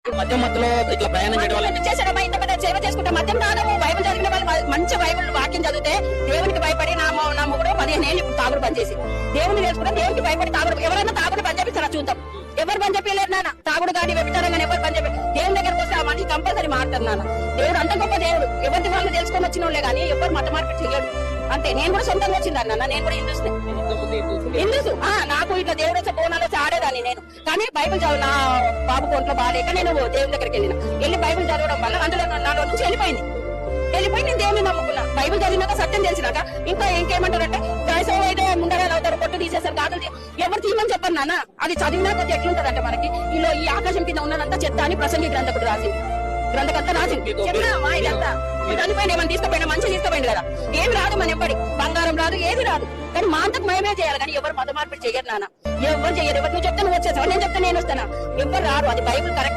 మధ్య మధ్యలో ఇట్లా ప్రయాణం చేయడం వల్ల ఎందుకు చేశారమ్మా? ఇంత పెద్ద సేవ చేసుకుంటే మద్యం తాగము. బైబిల్ చదివిన వాళ్ళు మంచి బైబిల్ వాక్యం చదివితే దేవునికి భయపడి నా మొగుడు 15 ఏళ్ళు ఇప్పుడు తాగుడు బంద్ చేసి దేవుని తెలుసుకుంటే దేవునికి భయపడి తాగుడు. ఎవరైనా తాగుడు బంద్ చేపిస్తారా చూద్దాం. ఎవరు బంద్ చెప్పలేరు నాన్న. తాగుడు కానీ వ్యభిచారం కానీ ఎవరు బంద్ చెప్పి దేవుని దగ్గరకు వస్తే ఆ మనిషి కంపల్సరీ మారుతారు నాన్న. దేవుడు అంత గొప్ప దేవుడు. ఎవరి వాళ్ళు తెలుసుకొని వచ్చిన వాళ్ళే కానీ ఎవరు మత మార్పిడి చేయడు. అంతే. నేను కూడా సొంతంగా వచ్చిందన్న. నేను కూడా హిందూస్ నాకు ఇట్లా దేవుడు వచ్చే బోనాలు వచ్చి ఆడేదాన్ని నేను. కానీ బైబిల్ చదువు నా బాబు కొంట్లో బాగాలేక నేను దేవుని దగ్గరికి వెళ్ళి బైబిల్ చదవడం వల్ల అందులో నాలో నుంచి వెళ్ళిపోయి నేను దేవుని నమ్ముకున్నా. బైబిల్ చదివినాక సత్యం తెలిసినాక ఇంకేమంటారంటే క్రైస్తవ అయితే ముండరాలు అవుతారు, పొట్టు తీసేస్తారు, గాజులు ఎవరు తీయమని చెప్పారు నాన్న. అది చదివినా కొద్ది ఎట్లుంటదంటే మనకి ఈ ఆకాశం కింద ఉన్నదంతా చెత్త అని ప్రసంగి గ్రంథకుడు రాసింది. గ్రంథకర్త రాసింది. చెప్పినా ఇదంతా చనిపోయింది. ఏమని తీసుకుపోయినా మంచి తీసుకుపోయింది కదా. ఏమి రాదు మన ఎప్పటి బంగారం రాదు, ఏది రాదు. కానీ మా అంతకు మేమే చేయాలి. కానీ ఎవరు మత మార్పిడి చేయరు నాన్న. ఎవరు చేయరు. ఎవరు నువ్వు చెప్తే నువ్వు వచ్చేసావు, నేను చెప్తే నేను వస్తానా. ఎవరు రారు. అది బైబిల్ కరెక్ట్.